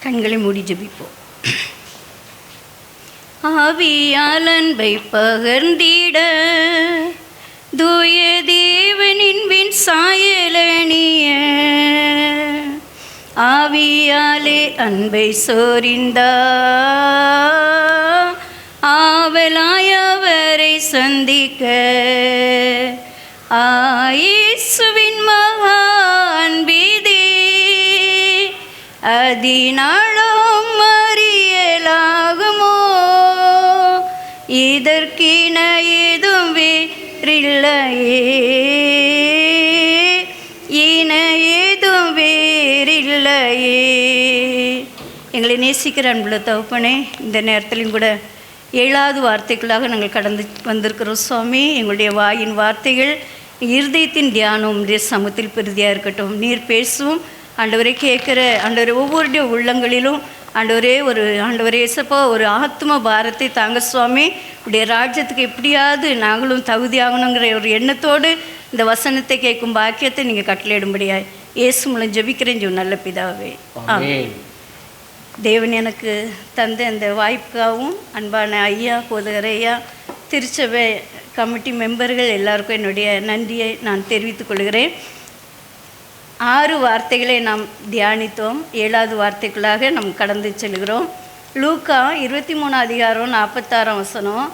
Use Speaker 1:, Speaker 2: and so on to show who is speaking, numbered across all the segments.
Speaker 1: கண்களை மூடி ஜெபிப்போம். ஆவியால் அன்பை பகர்ந்திட தூய தேவனின் வின் சாயலணிய ஆவியாலே அன்பை சோரிந்தா ஆவலாயவரை சந்திக்க இயேசுவின் மகா அன்பிதே அதினாலும் அறியலாகுமோ இதற்கின ஏதும் வேறில்லையே இன ஏதும் வேறில்லையே. எங்களை நேசிக்கிற அன்புள்ள தகப்பனே, இந்த நேரத்திலும் கூட 7வது வார்த்தைக்குள்ளாக நாங்கள் கடந்து வந்திருக்கிறோம் சுவாமி. எங்களுடைய வாயின் வார்த்தைகள் இருதயத்தின் தியானம் உடைய சமூகத்தில் பிரதியாக இருக்கட்டும். நீர் பேசும் ஆண்டவரை கேட்குற ஆண்டவரை ஒவ்வொருடைய உள்ளங்களிலும் ஆண்டவரே ஏசப்பா ஒரு ஆத்ம பாரத்தை தாங்க சுவாமி. உடைய ராஜ்யத்துக்கு எப்படியாவது நாங்களும் தகுதியாகணுங்கிற ஒரு எண்ணத்தோடு இந்த வசனத்தை கேட்கும் பாக்கியத்தை நீங்கள் கட்டளையிடும்படியாய் இயேசு மூலம் ஜெபிக்கிறேன் நல்ல பிதாவே. ஆமென். தேவன் எனக்கு தந்த அந்த வாய்ப்புக்காகவும் அன்பான ஐயா, போதகர் ஐயா, திருச்சபை கமிட்டி மெம்பர்கள் எல்லாருக்கும் என்னுடைய நன்றியை நான் தெரிவித்துக் கொள்கிறேன். 6 வார்த்தைகளை நாம் தியானித்தோம். 7வது வார்த்தைக்குள்ளாக நாம் கடந்து செல்கிறோம். லூக்கா 23 அதிகாரம் 46 வசனம்.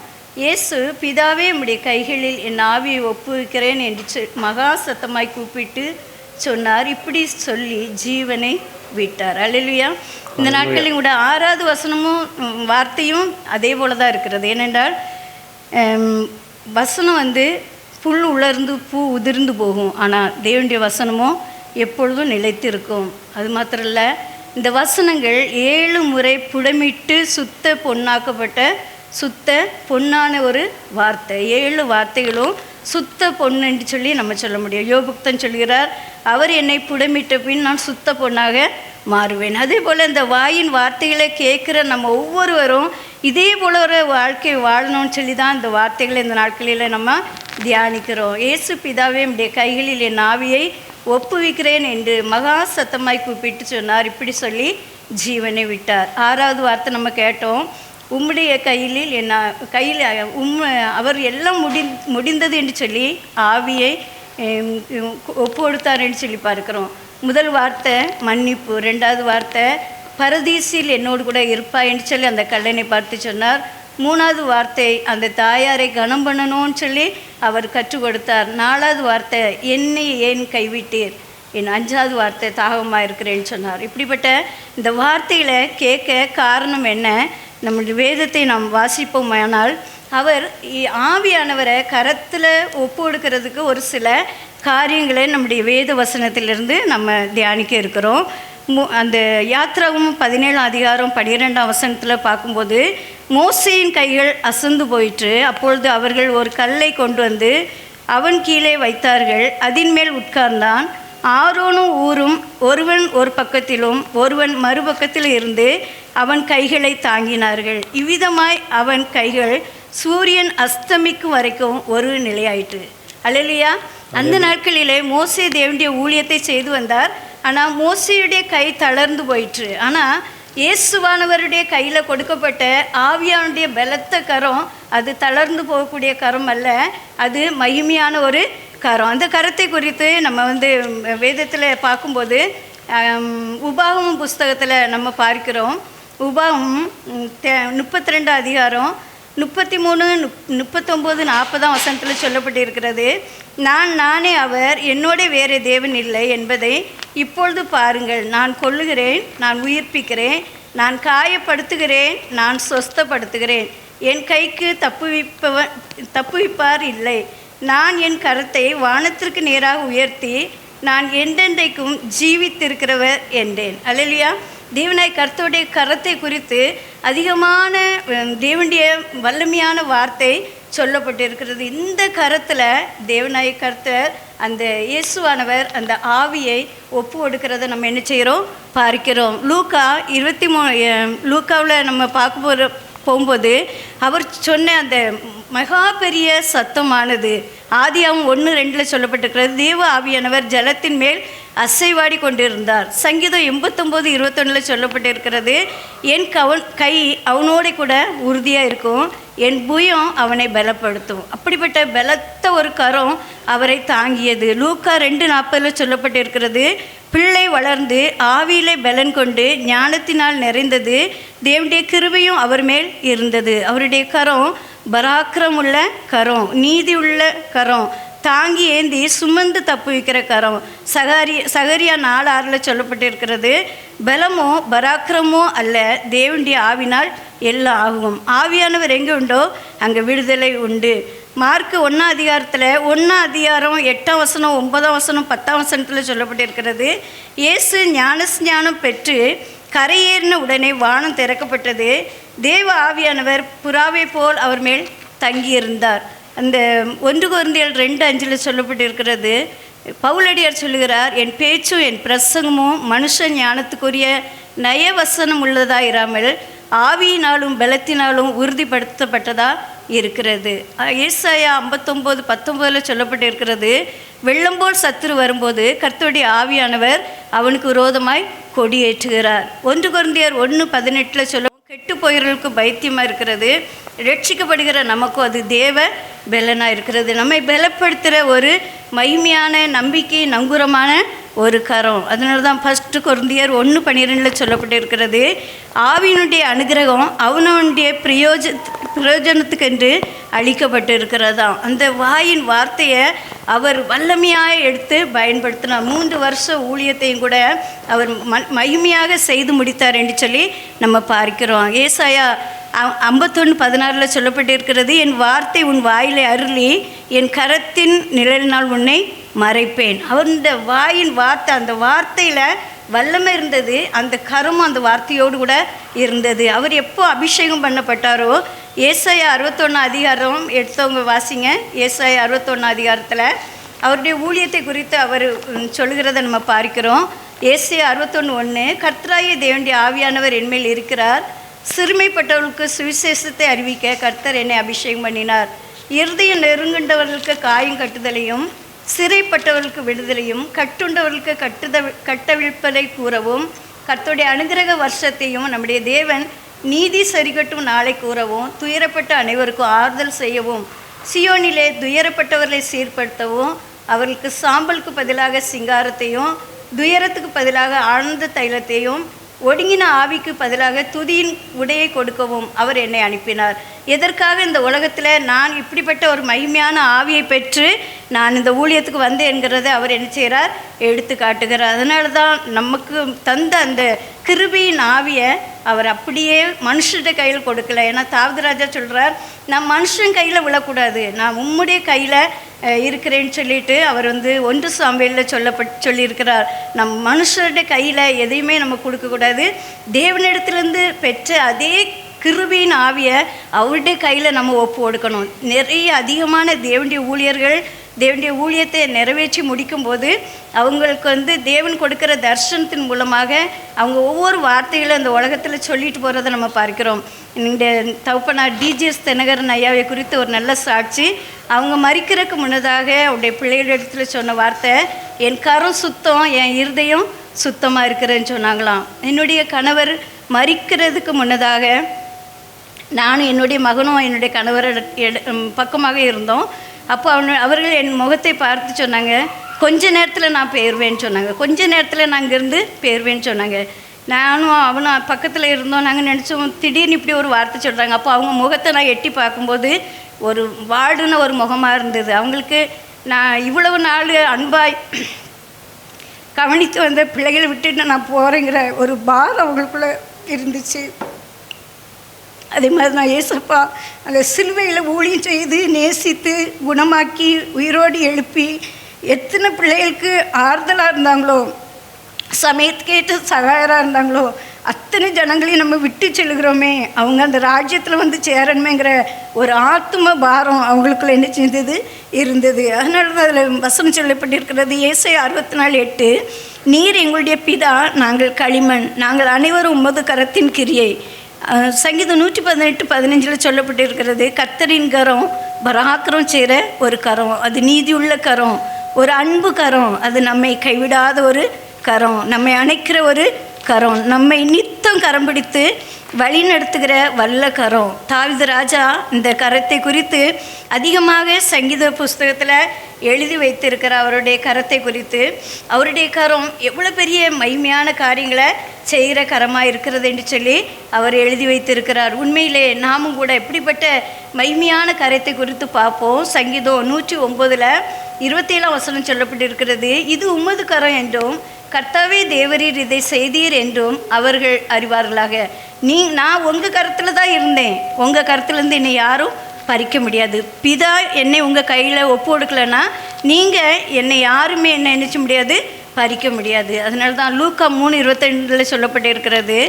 Speaker 1: இயேசு, பிதாவே உம்முடைய கைகளில் என் ஆவியை ஒப்புவிக்கிறேன் என்று மகா சத்தமாய் கூப்பிட்டு சொன்னார். இப்படி சொல்லி ஜீவனை விட்டார். அல்லேலூயா. இந்த நாட்களில் கூட 6வது வசனமும் வார்த்தையும் அதே போல தான் இருக்கிறது. ஏனென்றால் வசனம் புல் உலர்ந்து பூ உதிர்ந்து போகும், ஆனால் தேவனுடைய வசனமும் எப்பொழுதும் நிலைத்து இருக்கும். அது மாத்திரம் இல்லை, இந்த வசனங்கள் 7 முறை புடமிட்டு சுத்த பொன்னாக்கப்பட்ட சுத்த பொன்னான ஒரு வார்த்தை. 7 வார்த்தைகளும் சுத்த பொண்ணு என்று சொல்லி நம்ம சொல்ல முடியும். யோபுக்தன் சொல்கிறார், அவர் என்னை புடமிட்ட பின் நான் சுத்த பொண்ணாக மாறுவேன். அதே போல் இந்த வாயின் வார்த்தைகளை கேட்குற நம்ம ஒவ்வொருவரும் இதே போல் ஒரு வாழ்க்கை வாழணும்னு சொல்லி தான் இந்த வார்த்தைகளை இந்த நாட்களில் நம்ம தியானிக்கிறோம். இயேசு, பிதாவே உம்முடைய கைகளில் என் ஆவியை ஒப்புவிக்கிறேன் என்று மகா சத்தமாய் கூப்பிட்டு சொன்னார். இப்படி சொல்லி ஜீவனை விட்டார். 6வது வார்த்தை நம்ம கேட்டோம், உம்முடைய கையில் என்ன கையில் அவர் எல்லாம் முடிந்தது என்று சொல்லி ஆவியை ஒப்பு கொடுத்தார் என்று சொல்லி பார்க்கிறோம். முதல் வார்த்தை மன்னிப்பு, 2வது வார்த்தை பரதீசில் என்னோடு கூட இருப்பாய் என்று சொல்லி அந்த கல்லனை பார்த்து சொன்னார். 3வது வார்த்தை அந்த தாயாரை கனம் பண்ணணும்னு சொல்லி அவர் கற்றுக் கொடுத்தார். 4வது வார்த்தை என்னை ஏன் கைவிட்டீர், என் 5வது வார்த்தை தாகமாக இருக்கிறேன்னு சொன்னார். இப்படிப்பட்ட இந்த வார்த்தைகளை கேட்க காரணம் என்ன? நம்முடைய வேதத்தை நாம் வாசிப்போமானால் அவர் ஆவியானவரை கரத்தில் ஒப்பு கொடுக்கறதுக்கு ஒரு சில காரியங்களை நம்முடைய வேத வசனத்திலிருந்து நம்ம தியானிக்க இருக்கிறோம். அந்த யாத்ராகமம் 17 அதிகாரம் 12 வசனத்தில் பார்க்கும்போது மோசேயின் கைகள் அசந்து போயிற்று. அப்பொழுது அவர்கள் ஒரு கல்லை கொண்டு வந்து அவன் கீழே வைத்தார்கள். அதின் மேல் உட்கார்ந்தான். ஆரோனும் ஊரும் ஒருவன் ஒரு பக்கத்திலும் ஒருவன் மறுபக்கத்தில் இருந்து அவன் கைகளை தாங்கினார்கள். இவ்விதமாய் அவன் கைகள் சூரியன் அஸ்தமிக்கும் வரைக்கும் ஒரு நிலையாயிற்று. அல்லேலூயா. அந்த நாட்களிலே மோசே தேவனுடைய ஊழியத்தை செய்து வந்தார். ஆனால் மோசேயுடைய கை தளர்ந்து போயிற்று. ஆனால் இயேசுவானவருடைய கையில் கொடுக்கப்பட்ட ஆவியானுடைய பலத்த கரம் அது தளர்ந்து போகக்கூடிய கரம் அல்ல, அது மகிமையான ஒரு கரம். அந்த கரத்தை குறித்து நம்ம வேதத்தில் பார்க்கும்போது உபாகமம் புஸ்தகத்தில் நம்ம பார்க்கிறோம். உபாகமம் 32 அதிகாரம் 33, 39, 40 வசனத்தில் சொல்லப்பட்டிருக்கிறது. நானே அவர், என்னோட வேறு தேவன் இல்லை என்பதை இப்பொழுது பாருங்கள். நான் கொல்லுகிறேன், நான் உயிர்ப்பிக்கிறேன், நான் காயப்படுத்துகிறேன், நான் சொஸ்தப்படுத்துகிறேன். என் கைக்கு தப்புவிப்பார் இல்லை. நான் என் கரத்தை வானத்திற்கு நேராக உயர்த்தி நான் என்றென்றைக்கும் ஜீவித்திருக்கிறவர் என்றேன். அல்லேலூயா. தேவனாய் கர்த்தருடைய கரத்தை குறித்து அதிகமான தேவனுடைய வல்லமையான வார்த்தை சொல்லப்பட்டிருக்கிறது. இந்த கரத்தில் தேவனாய் கர்த்தர் அந்த இயேசுவானவர் அந்த ஆவியை ஒப்பு கொடுக்கிறத நம்ம என்ன செய்கிறோம் பார்க்கிறோம். லூக்கா 23 லூக்காவில் நம்ம போகும்போது அவர் சொன்ன அந்த மகா பெரிய சத்தமானது. ஆதியாகமம் 1:2 சொல்லப்பட்டிருக்கிறது, தேவ ஆவியானவர் ஜலத்தின் மேல் அசைவாடி கொண்டிருந்தார். சங்கீதம் 89:21 சொல்லப்பட்டிருக்கிறது, என் கை அவனோட கூட உறுதியாக இருக்கும், என் புயம் அவனை பலப்படுத்தும். அப்படிப்பட்ட பலத்த ஒரு கரம் அவரை தாங்கியது. லூக்கா 2:40 சொல்லப்பட்டிருக்கிறது, பிள்ளை வளர்ந்து ஆவியிலே பலன் கொண்டு ஞானத்தினால் நிறைந்தது, தேவனுடைய கிருபையும் அவர் மேல் இருந்தது. அவருடைய கரம் பராக்கிரமுள்ள கரம், நீதி உள்ள கரம், தாங்கி ஏந்தி சுமந்து தப்பு வைக்கிற கரம். சகரியா 4:6 சொல்லப்பட்டிருக்கிறது, பலமோ பராக்கிரமோ அல்ல, தேவனுடைய ஆவினால் எல்லாம் ஆகும். ஆவியானவர் எங்கே உண்டோ அங்கே விடுதலை உண்டு. மார்க்கு 1 அதிகாரம் 8 9 10 சொல்லப்பட்டிருக்கிறது, இயேசு ஞானஸ்ஞானம் பெற்று கரையேறின உடனே வானம் திறக்கப்பட்டது, தேவ ஆவியானவர் புறாவை போல் அவர் மேல் தங்கியிருந்தார். அந்த 1 கொரிந்தியர் 2:5 சொல்லப்பட்டிருக்கிறது, பவுலடியார் சொல்லுகிறார், என் பேச்சும் என் பிரசங்கமும் மனுஷ ஞானத்துக்குரிய நயவசனம் உள்ளதாக இராமல் ஆவியினாலும் பலத்தினாலும் உறுதிப்படுத்தப்பட்டதா இருக்கிறது. ஏசாயா 59:19 சொல்லப்பட்டிருக்கிறது, வெள்ளம் போல் சத்துரு வரும்போது கர்த்தருடைய ஆவியானவர் அவனுக்கு விரோதமாய் கொடியேற்றுகிறார். 1 கொரிந்தியர் 1:18 சொல்ல, கெட்டு போகிறவர்களுக்கு பைத்தியமாக இருக்கிறது, ரட்சிக்கப்படுகிற நமக்கும் அது தேவ பலனாக இருக்கிறது. நம்மை பலப்படுத்துகிற ஒரு மகிமையான நம்பிக்கை நங்கூரமான ஒரு கரம். அதனால தான் 1 கொரிந்தியர் 1:12 சொல்லப்பட்டிருக்கிறது, ஆவியினுடைய அனுகிரகம் அவனுடைய பிரயோஜனத்துக்கென்று அளிக்கப்பட்டு இருக்கிறதாம். அந்த வாயின் வார்த்தையை அவர் வல்லமையாக எடுத்து பயன்படுத்தினார். 3 வருஷ ஊழியத்தையும் கூட அவர் மகிமையாக செய்து முடித்தார் என்று சொல்லி நம்ம பார்க்கிறோம். ஏசாயா 51:16 சொல்லப்பட்டிருக்கிறது, என் வார்த்தை உன் வாயிலை அருளி என் கரத்தின் நிழலினால் உன்னை மறைப்பேன். அவருடைய வாயின் வார்த்தை, அந்த வார்த்தையில் வல்லமை இருந்தது, அந்த கரமும் அந்த வார்த்தையோடு கூட இருந்தது. அவர் எப்போ அபிஷேகம் பண்ணப்பட்டாரோ, ஏசாயா 61 அதிகாரம் எடுத்தவங்க வாசிங்க. ஏசாயா 61 அதிகாரத்தில் அவருடைய ஊழியத்தை குறித்து அவர் சொல்கிறத நம்ம பார்க்கிறோம். ஏசாயா 61:1, கர்த்தராகிய தேவனுடைய ஆவியானவர் என்மேல் இருக்கிறார், சிறுமைப்பட்டவர்களுக்கு சுவிசேஷத்தை அறிவிக்க கர்த்தர் என்னை அபிஷேகம் பண்ணினார், இருதயம் நெருங்குண்டவர்களுக்கு காயம் கட்டுதலையும் சிறைப்பட்டவர்களுக்கு விடுதலையும் கட்டுண்டவர்களுக்கு கட்டவிழ்ப்பதை கூறவும், கர்த்தருடைய அனுகிரக வருஷத்தையும் நம்முடைய தேவன் நீதி சரிகட்டும் நாளை கூறவும், துயரப்பட்ட அனைவருக்கும் ஆறுதல் செய்யவும், சியோனிலே துயரப்பட்டவர்களை சீர்படுத்தவும், அவர்களுக்கு சாம்பலுக்கு பதிலாக சிங்காரத்தையும் துயரத்துக்கு பதிலாக ஆனந்த தைலத்தையும் ஒடுங்கின ஆவிக்கு பதிலாக துதியின் உடையை கொடுக்கவும் அவர் என்னை அனுப்பினார். எதற்காக இந்த உலகத்தில் நான் இப்படிப்பட்ட ஒரு மகிமையான ஆவியை பெற்று நான் இந்த ஊழியத்துக்கு வந்தேன் என்கிறத அவர் என்ன செய்கிறார், எடுத்து காட்டுகிறார். அதனால தான் நமக்கு தந்த அந்த கிருபையின் ஆவியை அவர் அப்படியே மனுஷருடைய கையில் கொடுக்கல. ஏன்னா தாவீது ராஜா சொல்கிறார், நான் மனுஷன் கையில் விழக்கூடாது, நான் உம்முடைய கையில் இருக்கிறேன்னு சொல்லிட்டு அவர் 1 சாமுவேலில் சொல்லியிருக்கிறார். நம் மனுஷருடைய கையில் எதையுமே நம்ம கொடுக்கக்கூடாது, தேவனிடத்திலிருந்து பெற்ற அதே கிருபையின் ஆவியை அவருடைய கையில் நம்ம ஒப்பு கொடுக்கணும். நிறைய அதிகமான தேவனுடைய ஊழியர்கள் தேவனுடைய ஊழியத்தை நிறைவேற்றி முடிக்கும்போது அவங்களுக்கு தேவன் கொடுக்குற தரிசனத்தின் மூலமாக அவங்க ஒவ்வொரு வார்த்தைகளும் அந்த உலகத்தில் சொல்லிட்டு போகிறத நம்ம பார்க்கிறோம். இந்த தகப்பனார் டிஜிஎஸ் தினகரன் ஐயாவை குறித்து ஒரு நல்ல சாட்சி. அவங்க மரிக்கிறதுக்கு முன்னதாக அவருடைய பிள்ளைகளிடத்தில் சொன்ன வார்த்தை, என் கரம் சுத்தம், என் இருதயம் சுத்தமாக இருக்கிறேன்னு சொன்னாங்களாம். என்னுடைய கணவர் மரிக்கிறதுக்கு முன்னதாக நானும் என்னுடைய மகனும் என்னுடைய கணவர் பக்கமாக இருந்தோம். அப்போ அவர்கள் என் முகத்தை பார்த்து சொன்னாங்க, கொஞ்ச நேரத்தில் நான் போயிடுவேன்னு சொன்னாங்க, கொஞ்ச நேரத்தில் நான் இங்கேருந்து போயிடுவேன்னு சொன்னாங்க. நானும் அவனும் பக்கத்தில் இருந்தோம். நாங்கள் நினச்சோம், திடீர்னு இப்படி ஒரு வார்த்தை சொல்கிறாங்க. அப்போ அவங்க முகத்தை நான் எட்டி பார்க்கும்போது ஒரு வாடுன ஒரு முகமாக இருந்தது. அவங்களுக்கு நான் இவ்வளவு நாள் அன்பாய் கவனித்து வந்த பிள்ளைகளை விட்டுட்டு நான் போகிறேங்கிற ஒரு பாரம் அவங்களுக்குள்ளே இருந்துச்சு. அதே மாதிரி நான் ஏசப்பா அந்த சிலுவையில் ஊழியம் செய்து நேசித்து குணமாக்கி உயிரோடு எழுப்பி எத்தனை பிள்ளைகளுக்கு ஆறுதலாக இருந்தாங்களோ, சமயத்துக்கேற்ற சகாயராக இருந்தாங்களோ, அத்தனை ஜனங்களையும் நம்ம விட்டு செல்கிறோமே, அவங்க அந்த ராஜ்யத்தில் சேரணுமேங்கிற ஒரு ஆத்ம பாரம் அவங்களுக்குள்ள என்ன செஞ்சது இருந்தது. அதனால தான் அதில் வசனம் சொல்லப்பட்டிருக்கிறது, ஏசாயா 64:8, நீர் எங்களுடைய பிதா, நாங்கள் களிமண், நாங்கள் அனைவரும் உமது கரத்தின் கிரியை, சங்கீதம் 118:15 சொல்லப்பட்டிருக்கிறது, கர்த்தரின் கரம் பராக்கிரம் செய்கிற ஒரு கரம், அது நீதியுள்ள கரம், ஒரு அன்பு கரம், அது நம்மை கைவிடாத ஒரு கரம், நம்மை அணைக்கிற ஒரு கரம், நம்மை நித்தம் கரம் பிடித்து வழி நடத்துகிற வல்ல கரம். தாவீது ராஜா இந்த கரத்தை குறித்து அதிகமாக சங்கீத புஸ்தகத்தில் எழுதி வைத்திருக்கிற அவருடைய கரத்தை குறித்து, அவருடைய கரம் எவ்வளோ பெரிய மகிமையான காரியங்களை செய்கிற கரமாக இருக்கிறது என்று சொல்லி அவர் எழுதி வைத்திருக்கிறார். உண்மையிலே நாமும் கூட இப்படிப்பட்ட மகிமையான கரத்தை குறித்து பார்ப்போம். சங்கீதம் 109:27 சொல்லப்பட்டிருக்கிறது, இது உமது கரம் என்றும் கர்த்தாவே தேவரீர் இதை செய்தீர் என்றும் அவர்கள் அறிவார்களாக. நான் உங்கள் கருத்தில் தான் இருந்தேன், உங்கள் கருத்துலேருந்து என்னை யாரும் பறிக்க முடியாது. பிதா என்னை உங்கள் கையில் ஒப்பு கொடுக்கலன்னா நீங்கள் என்னை யாருமே என்ன நினைச்ச முடியாது, பறிக்க முடியாது. அதனால தான் லூக்கா 3:22 சொல்லப்பட்டிருக்கிறது,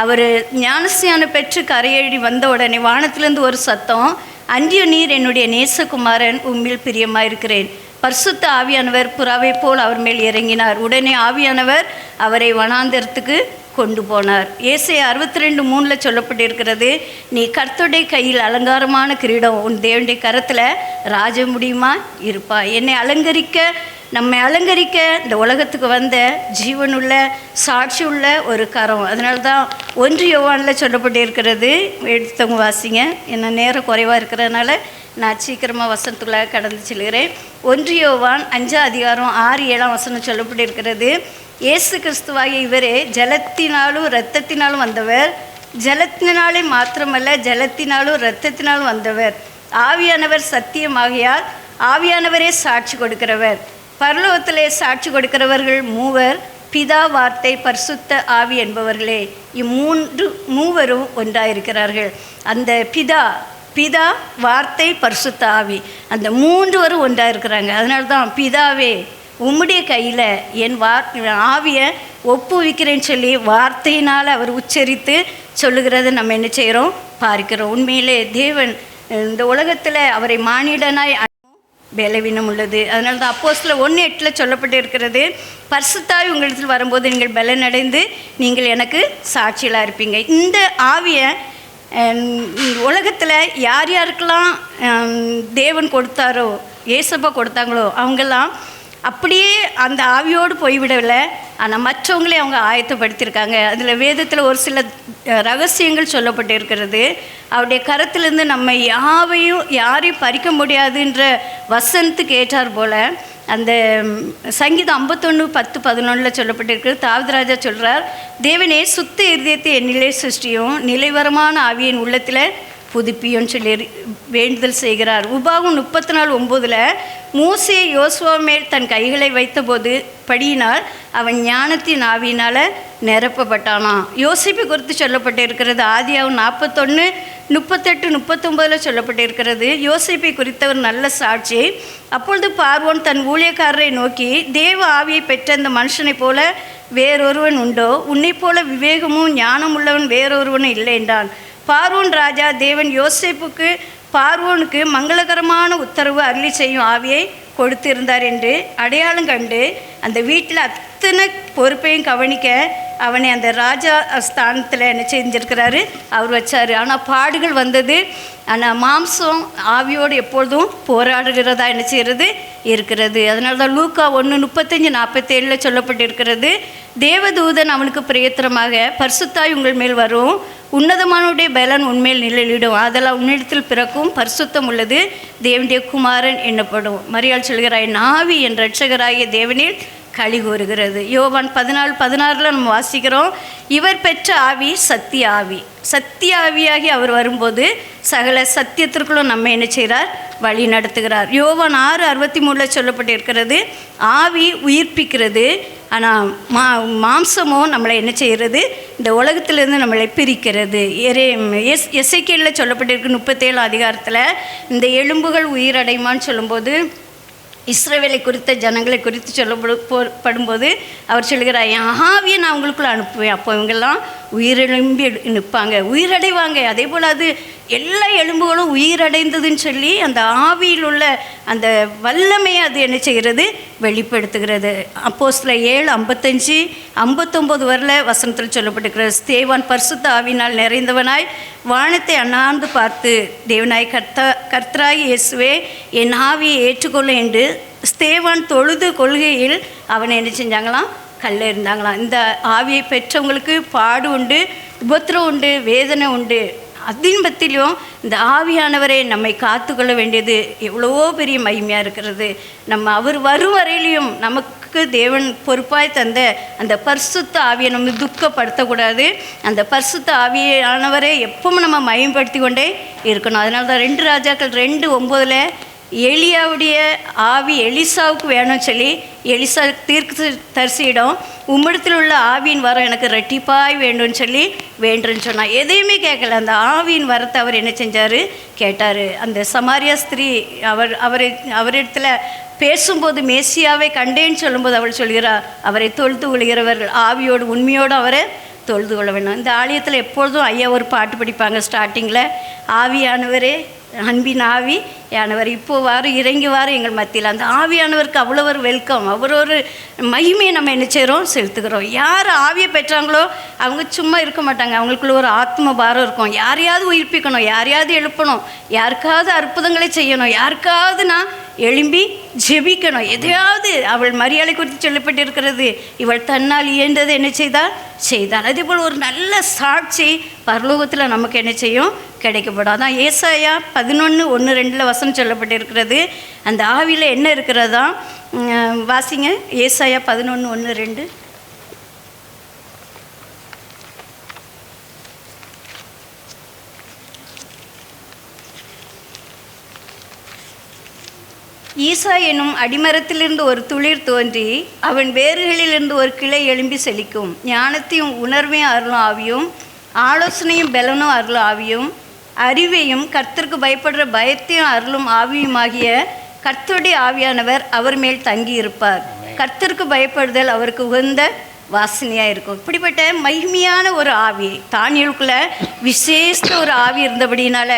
Speaker 1: அவர் ஞானஸ்நானம் பெற்று கரையேறி வந்த உடனே வானத்திலேருந்து ஒரு சத்தம், அன்றியும் நீர் என்னுடைய நேசகுமாரன், உம்மில் பிரியமாயிருக்கிறேன். பரிசுத்த ஆவியானவர் புறாவை போல் அவர் மேல் இறங்கினார். உடனே ஆவியானவர் அவரை வனாந்தரத்துக்கு கொண்டு போனார். ஏசாயா 62:3 சொல்லப்பட்டிருக்கிறது, நீ கர்த்தருடைய கையில் அலங்காரமான கிரீடம், உன் தேவனுடைய கரத்தில் ராஜ முடியுமா இருப்பா. என்னை அலங்கரிக்க, நம்மை அலங்கரிக்க இந்த உலகத்துக்கு வந்த ஜீவனுள்ள சாட்சி உள்ள ஒரு கரம். அதனால தான் 1 யோவானில் சொல்லப்பட்டிருக்கிறது. எடுத்தவங்க வாசிங்க, என்ன நேரம் குறைவாக இருக்கிறதுனால நான் சீக்கிரமாக வசனத்துக்குள்ளே கடந்து செல்கிறேன். 1 யோவான் 5:6-7 சொல்லப்பட்டிருக்கிறது, இயேசு கிறிஸ்துவாகிய இவரே ஜலத்தினாலும் இரத்தத்தினாலும் வந்தவர், ஜலத்தினாலே மாத்திரமல்ல ஜலத்தினாலும் இரத்தத்தினாலும் வந்தவர். ஆவியானவர் சத்தியமாகியால் ஆவியானவரே சாட்சி கொடுக்கிறவர். பரலோகத்திலே சாட்சி கொடுக்கிறவர்கள் 3, பிதா, வார்த்தை, பரிசுத்த ஆவி என்பவர்களே. மூவரும் ஒன்றாயிருக்கிறார்கள். அந்த பிதா, வார்த்தை, பரிசுத்த ஆவி, அந்த 3 ஒன்றாக இருக்கிறாங்க. அதனால தான் பிதாவே உம்முடைய கையில் என் ஆவியை ஒப்புவிக்கிறேன்னு சொல்லி வார்த்தையினால் அவர் உச்சரித்து சொல்லுகிறத நம்ம என்ன செய்கிறோம், பார்க்கிறோம். உண்மையிலே தேவன் இந்த உலகத்தில் அவரை மானிடனாய் பலவீனம் உள்ளது. அதனால தான் அப்போஸ்தலர் 1:8 சொல்லப்பட்டு இருக்கிறது, பரிசுத்தாவி உங்களிடத்தில் வரும்போது நீங்கள் பலனடைந்து நீங்கள் எனக்கு சாட்சியலாக இருப்பீங்க. இந்த ஆவியை உலகத்தில் யார் யாருக்கெல்லாம் தேவன் கொடுத்தாரோ, ஏசப்பா கொடுத்தாங்களோ, அவங்கெல்லாம் அப்படியே அந்த ஆவியோடு போய்விடவில்லை, ஆனால் மற்றவங்களே அவங்க ஆயத்தப்படுத்தியிருக்காங்க. அதில் வேதத்தில் ஒரு சில ரகசியங்கள் சொல்லப்பட்டு இருக்கிறது. அவருடைய கரத்திலிருந்து நம்ம யாரையும் பறிக்க முடியாதுன்ற வசனத்துக்கு ஏற்றார் போல் அந்த சங்கீதம் 51:10-11 சொல்லப்பட்டிருக்கிறது. தாவீது சொல்கிறார், தேவனே சுத்த இருதயத்தை என்னிலே சிருஷ்டியும், நிலைவரமான ஆவியின் உள்ளத்தில் புதுப்பியோன்னு சொல்லி வேண்டுதல் செய்கிறார். உபாகம் 34:9 மூசே யோசுவா மேல் தன் கைகளை வைத்தபோது படியினால் அவன் ஞானத்தின் ஆவியினால் நிரப்பப்பட்டானான். யோசிப்பு குறித்து சொல்லப்பட்டிருக்கிறது. ஆதியாகமம் 41:38-39 சொல்லப்பட்டிருக்கிறது. யோசிப்பை குறித்த ஒரு நல்ல சாட்சி. அப்பொழுது பார்வோன் தன் ஊழியக்காரரை நோக்கி, தேவ ஆவியை பெற்ற அந்த மனுஷனை போல வேறொருவன் உண்டோ? உன்னை போல விவேகமும் ஞானம் உள்ளவன் வேறொருவனும் இல்லை என்றான். பார்வோன் ராஜா தேவன் பார்வோனுக்கு மங்களகரமான உத்தரவு அருளி செய்யும் ஆவியை கொடுத்திருந்தார் என்று அடையாளம் கண்டு அந்த வீட்டில் அத்தனை பொறுப்பையும் கவனிக்க அவனை அந்த ராஜா ஸ்தானத்தில் என்ன செஞ்சிருக்கிறாரு, அவர் வச்சார். ஆனால் பாடுகள் வந்தது. ஆனால் மாம்சம் ஆவியோடு எப்பொழுதும் போராடுகிறதா என்ன செய்கிறது இருக்கிறது. அதனால தான் லூக்கா 1:35-47 சொல்லப்பட்டிருக்கிறது, தேவதூதன் அவனுக்கு பிரயத்திரமாக, பரிசுத்தாய் உங்கள் மேல் வரும், உன்னதமானுடைய பலன் உண்மையில் நிழலிடும், அதெல்லாம் உன்னிடத்தில் பிறக்கும், பரிசுத்தம் உள்ளது, தேவனுடைய குமாரன் என்னப்படும். மரியாள் சொல்கிறாய், நாவி என் இரட்சகராகிய தேவனில் களி கூறுகிறது. யோவான் 14:16 நம்ம வாசிக்கிறோம், இவர் பெற்ற ஆவி சத்திய ஆவி, சத்திய ஆவியாகி அவர் வரும்போது சகல சத்தியத்திற்குள்ளும் நம்ம என்ன செய்கிறார், வழி நடத்துகிறார். யோவான் 6:63 சொல்லப்பட்டிருக்கிறது, ஆவி உயிர்ப்பிக்கிறது, ஆனால் மாம்சமோ நம்மளை என்ன செய்கிறது, இந்த உலகத்திலிருந்து நம்மளை பிரிக்கிறது. எசேக்கியேலில் சொல்லப்பட்டிருக்கு 37 இந்த எலும்புகள் உயிரடைமான்னு சொல்லும்போது இஸ்ரவேலை குறித்த ஜனங்களை குறித்து சொல்லப்படும்போது அவர் சொல்கிறார், என் ஆவியை நான் உங்களுக்குள்ளே அனுப்புவேன், அப்போ இவங்கெல்லாம் உயிரெழும்பி நிற்பாங்க, உயிரடைவாங்க. அதே போல் அது எல்லா எலும்புகளும் உயிரடைந்ததுன்னு சொல்லி அந்த ஆவியில் உள்ள அந்த வல்லமையை அது என்ன செய்கிறது, வெளிப்படுத்துகிறது. அப்போஸ்தலர் 7:55 59 வரல வசனத்தில் சொல்லப்பட்டிருக்கிறது. ஸ்தேவான் பரிசுத்த ஆவியினால் நிறைந்தவனாய் வானத்தை அண்ணாந்து பார்த்து, தேவனாய் கர்த்தராகி இயேசுவே என் ஆவியை ஏற்றுக்கொள்ளும் என்று ஸ்தேவான் தொழுது கொள்கையில் அவனை என்ன செஞ்சாங்களாம், கல்ல இருந்தாங்களாம். இந்த ஆவியை பெற்றவங்களுக்கு பாடு உண்டு, உபத்திரம் உண்டு, வேதனை உண்டு. அதின்பத்திலும் இந்த ஆவியானவரை நம்மை காத்துக்கொள்ள வேண்டியது எவ்வளவோ பெரிய மகிமையாக இருக்கிறது. நம்ம அவர் வரும் வரையிலையும் நமக்கு தேவன் பொறுப்பாய் தந்த அந்த பரிசுத்த ஆவியை நம்ம துக்கப்படுத்தக்கூடாது. அந்த பரிசுத்த ஆவியானவரை எப்பவும் நம்ம மயம்படுத்தி கொண்டே இருக்கணும். அதனால தான் 2 ராஜாக்கள் 2:9 எலியாவுடைய ஆவி எலிசாவுக்கு வேணும்னு சொல்லி எலிசா தீர்க்க தரிசியிடம் உம்மிடத்தில் உள்ள ஆவியின் வரம் எனக்கு ரெட்டிப்பாய் வேண்டும்னு சொல்லி வேண்டுன்னு சொன்னான். எதையுமே கேட்கல, அந்த ஆவியின் வரத்தை அவர் என்ன செஞ்சார், கேட்டார். அந்த சமாரியா ஸ்திரீ அவரிடத்துல பேசும்போது மேசியாவை கண்டேன்னு சொல்லும்போது அவள் சொல்கிறார், அவரை தொழுது கொள்கிறவர்கள் ஆவியோடு உண்மையோடு அவரை தொழுது கொள்ள வேணும். இந்த ஆலயத்தில் எப்பொழுதும் ஐயா ஒரு பாட்டு படிப்பாங்க ஸ்டார்டிங்கில், ஆவியானவரே அன்பின் ஆவி ஆனவர் இப்போ இறங்கி எங்கள் மத்தியில். அந்த ஆவியானவருக்கு அவ்வளோ ஒரு வெல்கம், ஒரு மகிமையை நம்ம என்ன செய்கிறோம், செலுத்துகிறோம். யார் ஆவியை பெற்றாங்களோ அவங்க சும்மா இருக்க மாட்டாங்க. அவங்களுக்குள்ள ஒரு ஆத்ம பாரம் இருக்கும். யாரையாவது உயிர்ப்பிக்கணும், யாரையாவது எழுப்பணும், யாருக்காவது அற்புதங்களை செய்யணும், யாருக்காவது நான் எழும்பி ஜெபிக்கணும், எதையாவது. அவள் மரியாதை குறித்து சொல்லப்பட்டிருக்கிறது, இவள் தன்னால் இயன்றதை என்ன செய்தாள். அதே போல் ஒரு நல்ல சாட்சி பரலோகத்தில் நமக்கு என்ன செய்யும், கிடைக்கப்படும். அதான் ஏசாயா 11:1-2 வசனம் சொல்லப்பட்டிருக்கிறது. அந்த ஆவியில் என்ன இருக்கிறதா, வாசிங்க. ஏசாயா 11:1-2. ஈசா என்னும் அடிமரத்திலிருந்து ஒரு துளிர் தோன்றி அவன் வேர்களிலிருந்து ஒரு கிளை எழும்பி செழிக்கும். ஞானத்தையும் உணர்வையும் அருளும் ஆவியும், ஆலோசனையும் பலனும் அருளும் ஆவியும், அறிவையும் கர்த்தருக்கு பயப்படுற பயத்தையும் அருளும் ஆவியுமாகிய கர்த்தருடைய ஆவியானவர் அவர் மேல் தங்கி இருப்பார். கர்த்தருக்கு பயப்படுதல் அவருக்கு உகந்த வாசனையாக இருக்கும். இப்படிப்பட்ட மகிமையான ஒரு ஆவி தானியலுக்குள்ள விசேஷ ஒரு ஆவி இருந்தபடினால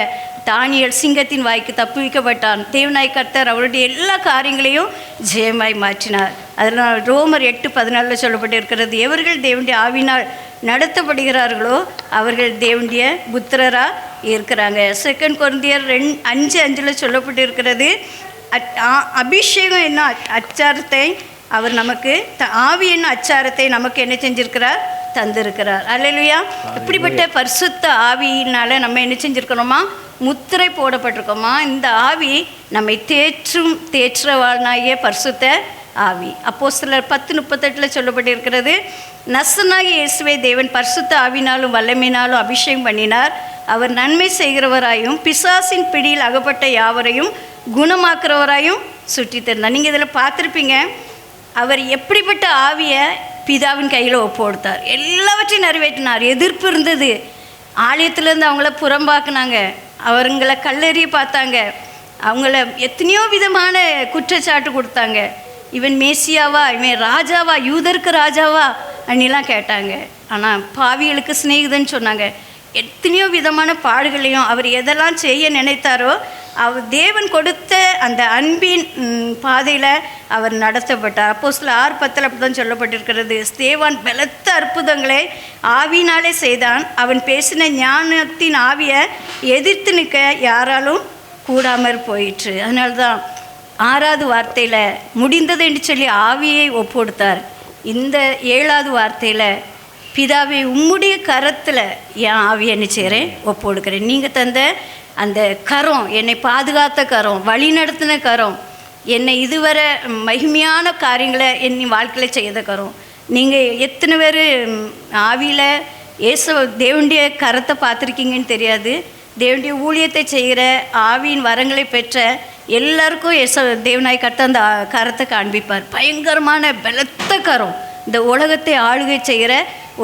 Speaker 1: தானியல் சிங்கத்தின் வாய்க்கு தப்புவிக்கப்பட்டான். தேவனாய் கர்த்தர் அவருடைய எல்லா காரியங்களையும் ஜெயமாய் மாற்றினார். அதனால் ரோமர் 8:14 சொல்லப்பட்டிருக்கிறது, எவர்கள் தேவனுடைய ஆவினால் நடத்தப்படுகிறார்களோ அவர்கள் தேவனுடைய புத்திரராக இருக்கிறாங்க. 2 கொரிந்தியர் 5:5 சொல்லப்பட்டிருக்கிறது, அபிஷேகம் என்ன அச்சாரத்தை அவர் நமக்கு, ஆவி என்ன அச்சாரத்தை நமக்கு என்ன செஞ்சிருக்கிறார், தந்திருக்கிறார். அல்லேலூயா. இப்படிப்பட்ட பரிசுத்த ஆவியினால் நம்ம என்ன செஞ்சுருக்கிறோமா, முத்திரை போடப்பட்டிருக்கோமா. இந்த ஆவி நம்மை தேற்றவானாகிய பரிசுத்த ஆவி. அப்போஸ்தலர் 10:38 சொல்லப்பட்டிருக்கிறது, நசனாகிய இயேசுவை தேவன் பரிசுத்த ஆவினாலும் வல்லமையினாலும் அபிஷேகம் பண்ணினார். அவர் நன்மை செய்கிறவராயும் பிசாசின் பிடியில் அகப்பட்ட யாவரையும் குணமாக்குறவராயும் சுற்றி தந்தார். நீங்கள் இதில் பார்த்துருப்பீங்க, அவர் எப்படிப்பட்ட ஆவியை பிதாவின் கையில் ஒப்பு கொடுத்தார். எல்லாவற்றையும் நிறைவேற்றினார். எதிர்ப்பு இருந்தது, ஆலயத்திலேருந்து அவங்கள புறம்பாக்குனாங்க, அவங்கள கல்லெறிய பார்த்தாங்க, அவங்கள எத்தனையோ விதமான குற்றச்சாட்டு கொடுத்தாங்க. இவன் மேசியாவா, இவன் ராஜாவா, யூதருக்கு ராஜாவா அன்னிலாம் கேட்டாங்க. ஆனால் பாவிகளுக்கு சிநேகிதன்னு சொன்னாங்க. எத்தனையோ விதமான பாடுகளையும் அவர் எதெல்லாம் செய்ய நினைத்தாரோ அவர் தேவன் கொடுத்த அந்த அன்பின் பாதையில் அவர் நடத்தப்பட்டார். அப்போஸ்தலர் 6:10 அப்படி தான் சொல்லப்பட்டிருக்கிறது, ஸ்தேவான் பலத்த அற்புதங்களை ஆவியினாலே செய்தான். அவன் பேசின ஞானத்தின் ஆவியை எதிர்த்து நிற்க யாராலும் கூடாமற் போயிற்று. அதனால்தான் 6வது வார்த்தையில் முடிந்தது என்று சொல்லி ஆவியை ஒப்பு கொடுத்தார். இந்த 7வது வார்த்தையில் பிதாவை உம்முடைய கரத்தில் என் ஆவியை என்ன செய்கிறேன், ஒப்பு கொடுக்குறேன். நீங்கள் தந்த அந்த கரம், என்னை பாதுகாத்த கரம், வழி நடத்தின கரம், என்னை இதுவரை மகிமையான காரியங்களை என் வாழ்க்கையில் செய்த கரம். நீங்கள் எத்தனை பேர் ஆவியில் தேவனுடைய கரத்தை பார்த்துருக்கீங்கன்னு தெரியாது. தேவனுடைய ஊழியத்தை செய்கிற ஆவியின் வரங்களை பெற்ற எல்லாருக்கும் தேவனாய் கர்த்தர் அந்த கரத்தை காண்பிப்பார். பயங்கரமான பலத்த கரம், இந்த உலகத்தை ஆளுகை செய்கிற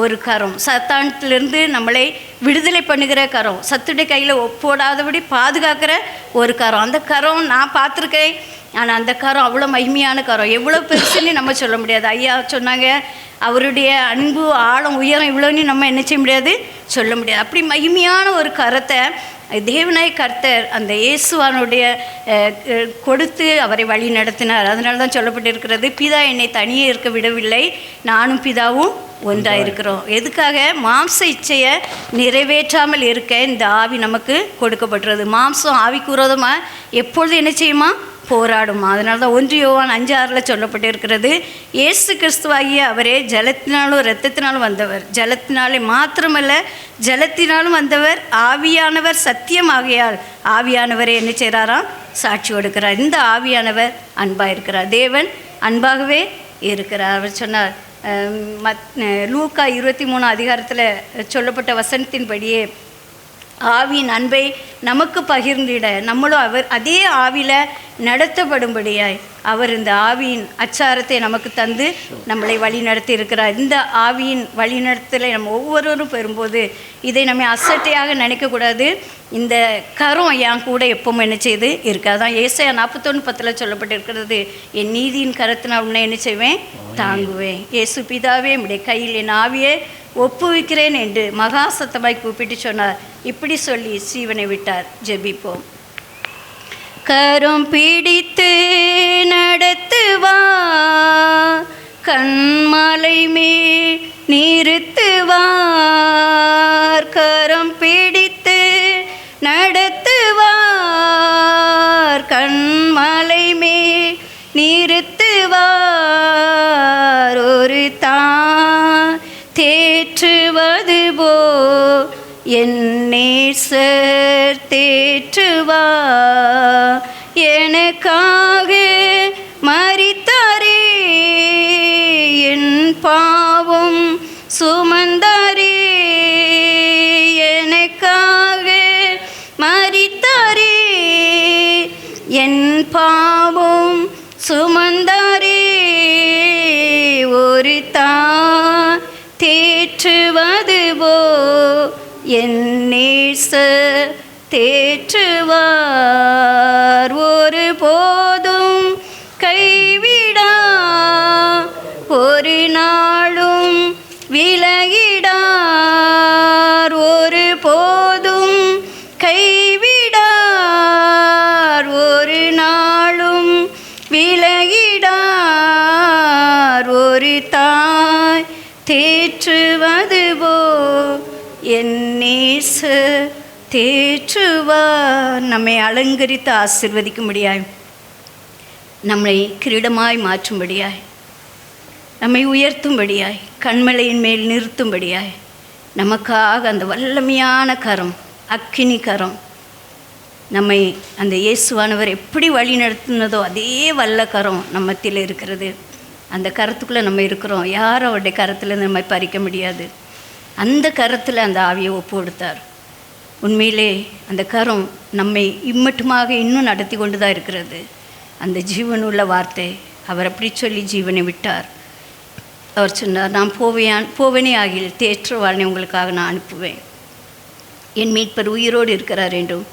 Speaker 1: ஒரு கரம், சத்தானத்திலிருந்து நம்மளை விடுதலை பண்ணுகிற கரம், சத்துடைய கையில் ஒப்போடாதபடி பாதுகாக்கிற ஒரு கரம். அந்த கரம் நான் பார்த்துருக்கேன். ஆனால் அந்த கரம் அவ்வளோ மகிமையான கரம், எவ்வளோ பெருசுன்னு நம்ம சொல்ல முடியாது. ஐயா சொன்னாங்க, அவருடைய அன்பு ஆழம் உயரம் இவ்வளோன்னு நம்ம என்ன செய்ய முடியாது, சொல்ல முடியாது. அப்படி மகிமையான ஒரு கரத்தை தேவனாய் கர்த்தர் அந்த இயேசுவானுடைய கொடுத்து அவரை வழி நடத்தினார். அதனால தான் சொல்லப்பட்டிருக்கிறது, பிதா என்னை தனியே இருக்க விடவில்லை, நானும் பிதாவும் ஒன்றாக இருக்கிறோம். எதுக்காக? மாம்ச இச்சையை நிறைவேற்றாமல் இருக்க இந்த ஆவி நமக்கு கொடுக்கப்பட்டுறது. மாம்சம் ஆவிக்கு விரோதமாக எப்பொழுது என்ன செய்யுமா, போராடுமா. அதனால தான் 1 யோவான் 5:6 சொல்லப்பட்டிருக்கிறது, இயேசு கிறிஸ்துவாகிய அவரே ஜலத்தினாலும் இரத்தத்தினாலும் வந்தவர், ஜலத்தினாலே மாத்திரமல்ல ஜலத்தினாலும் வந்தவர், ஆவியானவர் சத்தியமாகையால் ஆவியானவரே என்ன செய்கிறாராம், சாட்சி கொடுக்கிறார். இந்த ஆவியானவர் அன்பாக இருக்கிறார், தேவன் அன்பாகவே இருக்கிறார். அவர் சொன்னார், லூக்கா 23 சொல்லப்பட்ட வசனத்தின்படியே ஆவியின் அன்பை நமக்கு பகிர்ந்திட நம்மளும் அதே ஆவியில் நடத்தப்படும்படியாய் அவர் இந்த ஆவியின் அச்சாரத்தை நமக்கு தந்து நம்மளை வழி நடத்தி இருக்கிறார். இந்த ஆவியின் வழிநடத்தலை நம்ம ஒவ்வொருவரும் பெறும்போது இதை நம்ம அசட்டையாக நினைக்கக்கூடாது. இந்த கரம் என் கூட எப்பவும் என்ன செய்து இருக்காது. அதான் ஏசாயா 41:10 சொல்லப்பட்டிருக்கிறது, என் நீதியின் கரத்தினால் உன்னை என்ன செய்வேன், தாங்குவேன். இயேசு பிதாவே உம்முடைய கையில் என் ஆவியை ஒப்புவிக்கிறேன் என்று மகா சத்தமாய் கூப்பிட்டு சொன்னார். இப்படி சொல்லி சீவனை விட்டார். ஜெபிப்போம். கரம் பிடித்து நடத்துவார், கண்மலை மேல் நிறுத்துவார். கரம் பிடித்து நடத்துவார், கண்மலை மேல் நிறுத்துவார். ஒரு தான் தேற்றுவது போ என் நேசர் தேற்றுவார். எனக்காக மரித்தாரே, என் பாவம் சுமந்தாரே. எனக்காக மரித்தாரே, என் பாவம் சுமந்தாரே. ஒரு தான் தேற்றுவது போ என் நேசர் தேற்றுவார். ஒரு போதும் கைவிடா, ஒரு நாளும் விலகிடார். ஒரு போதும் கைவிடார், ஒரு நாளும் விலகிடார். ஒரு தாய் தேற்றுவது போ என் நேசர் தேற்றுவார். நம்மை அலங்கரித்து ஆசீர்வதிக்கும்படியாய், நம்மை கிரீடமாய் மாற்றும்படியாய், நம்மை உயர்த்தும்படியாய், கண்மலையின் மேல் நிறுத்தும்படியாய் நமக்காக அந்த வல்லமையான கரம், அக்கினி கரம், நம்மை அந்த இயேசுவானவர் எப்படி வழி நடத்தினதோ அதே வல்ல கரம் நம்மத்தில் இருக்கிறது. அந்த கரத்துக்குள்ளே நம்ம இருக்கிறோம். யாரும் அவருடைய கரத்தில் நம்மை பறிக்க முடியாது. அந்த கரத்தில் அந்த ஆவியை ஒப்பு கொடுத்தார். உண்மையிலே அந்த கரம் நம்மை இம்மட்டுமாக இன்னும் நடத்தி கொண்டு தான் இருக்கிறது. அந்த ஜீவனுள்ள வார்த்தை, அவர் அப்படி சொல்லி ஜீவனை விட்டார். அவர் சொன்னார், நான் போவேனே ஆகில் தேற்றுவாளனை உங்களுக்காக நான் அனுப்புவேன். என் மீட்பர் உயிரோடு இருக்கிறார் என்றும்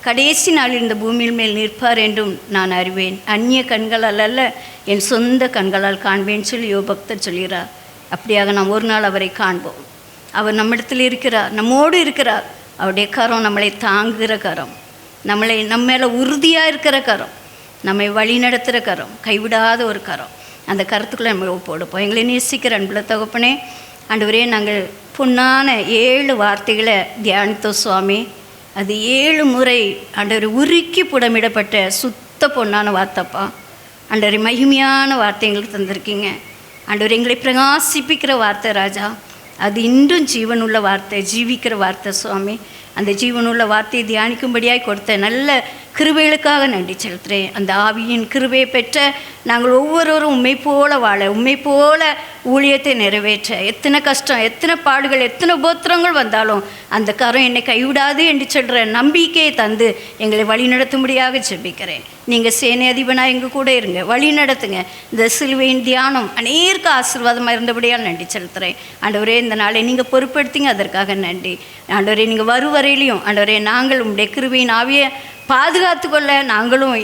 Speaker 1: கடைசி நாளில் இந்த பூமியில் மேல் நிற்பார் என்றும் நான் அறிவேன். அந்நிய கண்களால் அல்ல, என் சொந்த கண்களால் காண்பேன் சொல்லி யோபக்தர் சொல்கிறார். அப்படியாக நாம் ஒரு நாள் அவரை காண்போம். அவர் நம்மிடத்தில் இருக்கிறார், நம்மோடு இருக்கிறார். அவருடைய கரம் நம்மளை தாங்குகிற கரம், நம்ம மேலே உறுதியாக இருக்கிற கரம், நம்மை வழி நடத்துகிற கரம், கைவிடாத ஒரு கரம். அந்த கருத்துக்குள்ளே நம்ம ஒப்போடுப்போம். எங்களை நேசிக்கிற அன்புள்ள தகப்பனே, ஆண்டவரே, நாங்கள் பொன்னான 7 வார்த்தைகளை தியானித்தோம் சுவாமி. அது 7 முறை ஆண்டவர் உருக்கி புடமிடப்பட்ட சுத்த பொன்னான வார்த்தைப்பா. ஆண்டவரை மகிமையான வார்த்தை எங்களுக்கு தந்திருக்கீங்க. ஆண்டவர் எங்களை பிரகாசிப்பிக்கிற வார்த்தை ராஜா. அது இன்றும் ஜீவனுள்ள வார்த்தை, ஜீவிக்கிற வார்த்தை சுவாமி. அந்த ஜீவனுள்ள வார்த்தையை தியானிக்கும்படியாய் கொடுத்த நல்ல கிருபைகளுக்காக நன்றி செலுத்துகிறேன். அந்த ஆவியின் கிருபையை பெற்ற நாங்கள் ஒவ்வொருவரும் உண்மை போல வாழ, உண்மை போல ஊழியத்தை நிறைவேற்ற, எத்தனை கஷ்டம், எத்தனை பாடுகள், எத்தனை உபத்திரங்கள் வந்தாலும் அந்த கரம் என்னை கைவிடாது என்று சொல்கிற நம்பிக்கையை தந்து எங்களை வழி நடத்தும்படியாக ஜெபிக்கிறேன். நீங்கள் சேனை அதிபனாக எங்கள் கூட இருங்க, வழி நடத்துங்க. இந்த சிலுவையின் தியானம் அநேக ஆசீர்வாதமாக இருந்தபடியால் நன்றி செலுத்துகிறேன். ஆண்டவரே, இந்த நாளை நீங்கள் பொறுப்படுத்திங்க, அதற்காக நன்றி. ஆண்டவரே, நீங்கள் வருவரையிலையும் ஆண்டவரே, நாங்கள் உங்களுடைய கிருபையின் ஆவியை பாதுகாத்து கொள்ள நாங்களும்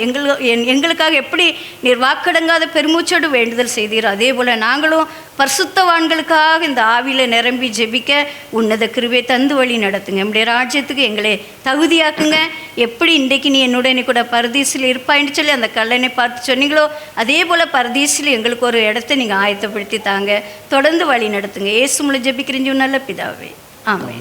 Speaker 1: எங்களுக்காக எப்படி நீர் வாக்கடங்காத பெருமூச்சோடு வேண்டுதல் செய்தீர், அதே போல் நாங்களும் பரிசுத்தவான்களுக்காக இந்த ஆவியில் நிரம்பி ஜெபிக்க உன்னத கிருபை தந்து வழி நடத்துங்க. நம்முடைய ராஜ்யத்துக்கு எங்களை தகுதியாக்குங்க. எப்படி இன்றைக்கு நீ என்னுடைய கூட பரதீசில் இருப்பாயின்னு சொல்லி அந்த கல்லனை பார்த்து சொன்னீங்களோ, அதே போல் பரதீசில் எங்களுக்கு ஒரு இடத்த நீங்கள் ஆயத்தப்படுத்தி தாங்க. தொடர்ந்து வழி நடத்துங்க. இயேசு மூலம் ஜெபிக்கிறீங்க நல்ல பிதாவே, ஆமென்.